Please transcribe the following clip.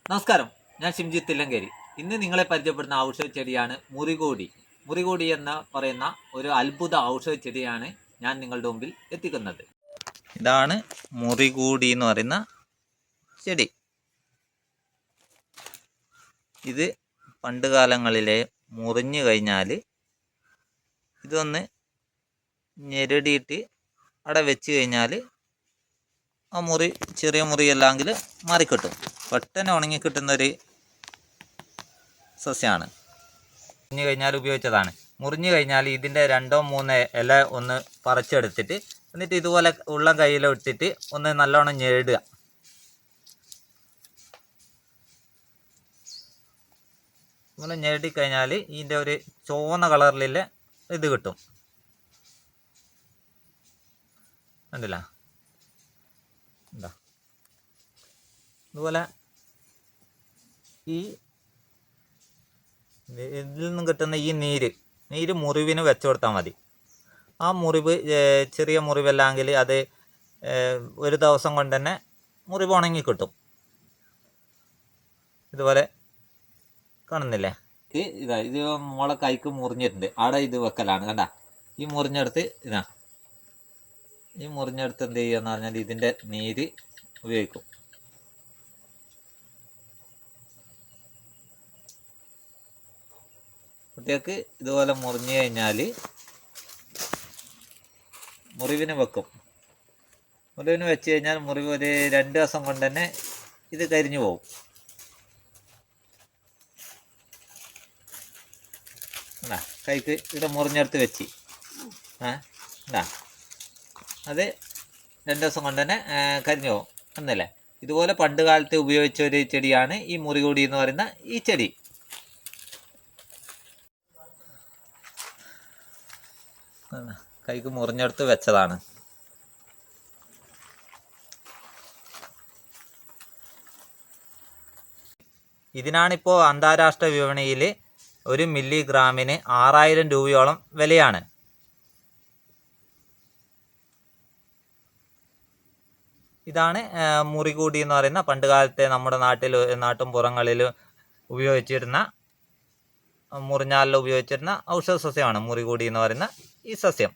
നമസ്കാരം, ഞാൻ ഷിംജിത്ത് തില്ലങ്കേരി. ഇന്ന് നിങ്ങളെ പരിചയപ്പെടുന്ന ഔഷധ ചെടിയാണ് മുറികൂടി. മുറികൂടി എന്ന് പറയുന്ന ഒരു അത്ഭുത ഔഷധ ചെടിയാണ് ഞാൻ നിങ്ങളുടെ മുമ്പിൽ എത്തിക്കുന്നത്. ഇതാണ് മുറികൂടി എന്ന് പറയുന്ന ചെടി. ഇത് പണ്ട് കാലങ്ങളിലെ മുറിഞ്ഞു കഴിഞ്ഞാൽ ഇതൊന്ന് ഞെരടിയിട്ട് അവിടെ വെച്ച് കഴിഞ്ഞാൽ ആ മുറി ചെറിയ മുറിയല്ലെങ്കിൽ മാറിക്കിട്ടും. പെട്ടെന്ന് ഉണങ്ങി കിട്ടുന്നൊരു സസ്യമാണ്. മുറിഞ്ഞു കഴിഞ്ഞാൽ ഉപയോഗിച്ചതാണ്. മുറിഞ്ഞു കഴിഞ്ഞാൽ ഇതിൻ്റെ 2-3 ഇല ഒന്ന് പറിച്ചെടുത്തിട്ട് എന്നിട്ട് ഇതുപോലെ ഉള്ളം കയ്യിലിട്ടിട്ട് ഒന്ന് നല്ലോണം ഞെടുക. ഇതുപോലെ ഞെരടി കഴിഞ്ഞാൽ ഇതിൻ്റെ ഒരു ചുവന്ന കളറിലുള്ള ഇത് കിട്ടും. കണ്ടില്ല? എന്താ ഇതുപോലെ ഇതിൽ നിന്നും കിട്ടുന്ന ഈ നീര് മുറിവിന് വെച്ചു കൊടുത്താൽ മതി. ആ മുറിവ് ചെറിയ മുറിവല്ലെങ്കിൽ അത് ഒരു ദിവസം കൊണ്ട് തന്നെ മുറിവ് ഉണങ്ങി കിട്ടും. ഇതുപോലെ കാണുന്നില്ലേ? ഇത് മോളെ കൈക്ക് മുറിഞ്ഞിട്ടുണ്ട്. അവിടെ ഇത് വെക്കലാണ്. കണ്ട, ഈ മുറിഞ്ഞെടുത്ത് ഈ മുറിഞ്ഞെടുത്ത് എന്ത് ചെയ്യുക പറഞ്ഞാൽ ഇതിൻ്റെ നീര് ഉപയോഗിക്കും. കുട്ടികൾക്ക് ഇതുപോലെ മുറിഞ്ഞു കഴിഞ്ഞാൽ മുറിവിന് വെക്കും. മുറിവിന് വെച്ച് കഴിഞ്ഞാൽ മുറിവ് ഒരു 2 ദിവസം കൊണ്ട് തന്നെ ഇത് കരിഞ്ഞു പോകും. കൈക്ക് ഇവിടെ മുറിഞ്ഞെടുത്ത് വെച്ച് അത് 2 ദിവസം കൊണ്ട് തന്നെ കരിഞ്ഞു പോകും എന്നല്ലേ. ഇതുപോലെ പണ്ട് കാലത്ത് ഉപയോഗിച്ച ഒരു ചെടിയാണ് ഈ മുറികൂടി എന്ന് പറയുന്ന ഈ ചെടി. കൈക്ക് മുറിഞ്ഞെടുത്ത് വെച്ചതാണ്. ഇതിനാണിപ്പോൾ അന്താരാഷ്ട്ര വിപണിയിൽ 1 മില്ലിഗ്രാമിന് 6000 രൂപയോളം വിലയാണ്. ഇതാണ് മുറികൂടി എന്ന് പറയുന്ന പണ്ട് കാലത്തെ നമ്മുടെ നാട്ടും പുറങ്ങളിൽ ഉപയോഗിച്ചിരുന്ന മുറിഞ്ഞാലിൽ ഉപയോഗിച്ചിരുന്ന ഔഷധ സസ്യമാണ് മുറികൂടി എന്ന് പറയുന്ന ഈ സസ്യം.